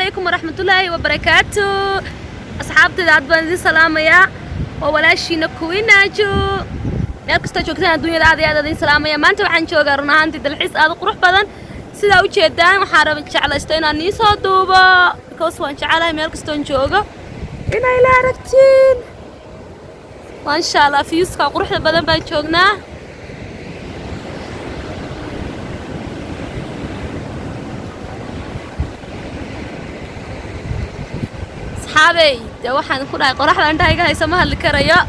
عليكم ورحمة الله وبركاته أصحابتي داد بان سلام يا وولاشينا كويناجو meel kasta joogtaan adduunyada aad iyo aad idin salaamaya maanta waxaan joogaa run ahaantii dalxiis aad u qurux badan sida u jeedaan waxaan rabaa jeclaysto inaan ii soo duubo because waan jecelahay meel kasta oo joogo inay la aragtiin maasha Allah fiiska quruxda badan baan joognaa saxaabay waxaan ku dhahay qoraxda indhahayga haysa ma hadli karayo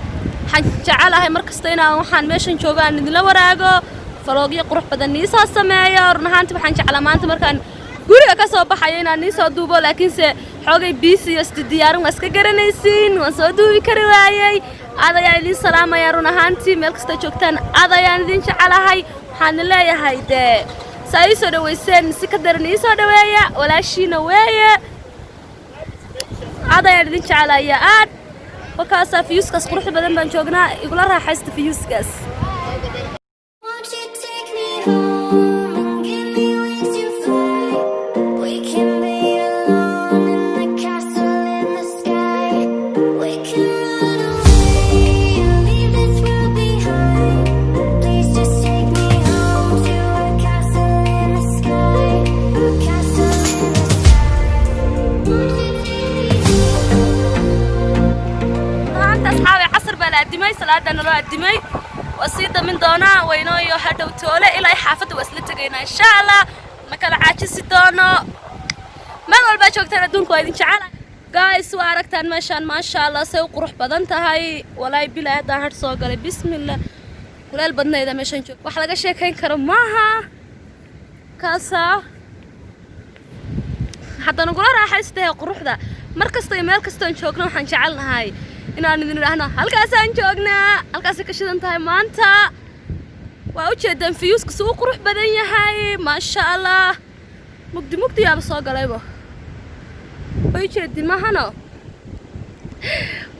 jecelahay markasta inaan waxaan meeshan joogaan idinla waraago faloogiyo qurux badan ii soo sameeyo run ahaantii waxaan jeclaa maanta markaan guriga ka soo baxayo inaan ii soo duubo laakiin se xoogay busy iyo diyaarin waa iska garanaysiin waan soo duubi kari waayay aad ayaan idin salaamaya run ahaantii meel kasta joogtaan aad ayaan idin jecelahay waxaan leeyahay dee saa ii soo dhaweyseen si ka daran ii soo dhaweeya walaashiina weeye aad ayaan idin jecelaya aad وكاسا فيوسكاس قروح بدن بان جوجنا يقول راح حست فيوسكاس أدمي صلاة نروح أدمي وصيدا من دونا وينو يهدو تولى إلى حافظ وصلتنا إن شاء الله مكان عاجز دونا ما نقول بشوك ترى دون كويس إن شاء الله guys واركتان مشان ما شاء الله سوي قروح بدنت هاي ولا يبلا هذا هاد صاقل بسم الله ولا البدن إذا مشان شوك وحلاقة شيء كين كرم معها كاسا حتى نقول راح يستهي قروح ذا مركز طيب مركز تنشوكنا وحنشعلنا هاي inaan idin raahno halkaasaan joognaa halkaas ka shidan tahay maanta waa u jeedaan fiyuuska soo qurux badan yahay ma sha Allah mugdi yaa soo galayba way jeedin mahano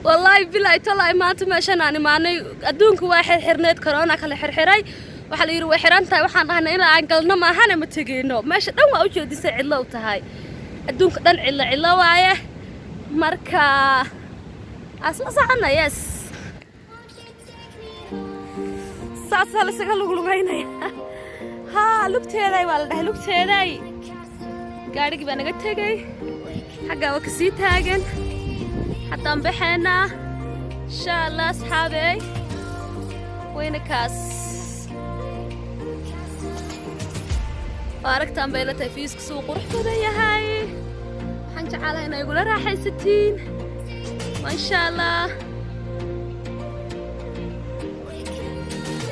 wallahi billahi talaa maanta meeshan aan imaanay adduunku waa xirneed corona kala xirxiray waxa la yiri way xiran tahay waxaan dhahnay in aan galno ma ahana ma tageeno meesha dhan waa u jeedisay cidlo u tahay adduunka dhan cidlo waaye marka أصلا صحنا يس سأصل سكالو غينا ها لوكت هذاي والله لوكت هذاي قاعد كي بنا قلت هاي حاجة وكسيت هاجن حتى نبحنا إن شاء الله أصحابي وين كاس بارك تنبيلة تفيس سوق ورحت ذي هاي حنجعل هنا يقول راح 60 ما شاء الله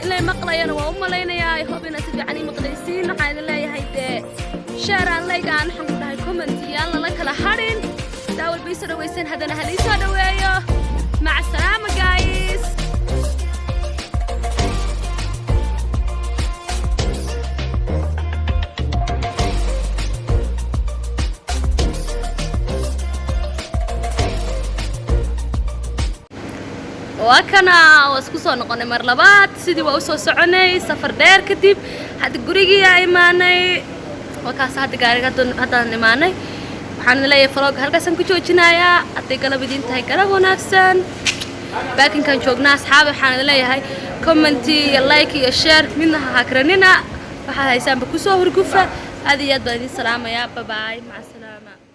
إلا مقلينا وأم لينا يا هوبنا سبعني مقليسين حين الله يهيد شارع الله كان حمد الله كومنت يلا لك لحرين داول بيسر ويسن هذا هليسا دوايا مع السلامة جايز وكنا واسكسو نقول مرلبات سيدي وأوسو سعني سفر دير كتيب هاد قريجي إيماني وكاس هاد قاري هذا إيماني وحنا نلاقي فراغ هالك سنكو جنايا أتيجي بدين تهاي كلام ونفسن باكن كان شوقنا أصحاب حنا نلاقي هاي كومنتي اللايك الشير منها هكرنينا وحنا هاي سام بكسو هرقفة هذه يد بدين سلامة يا باي مع السلامة.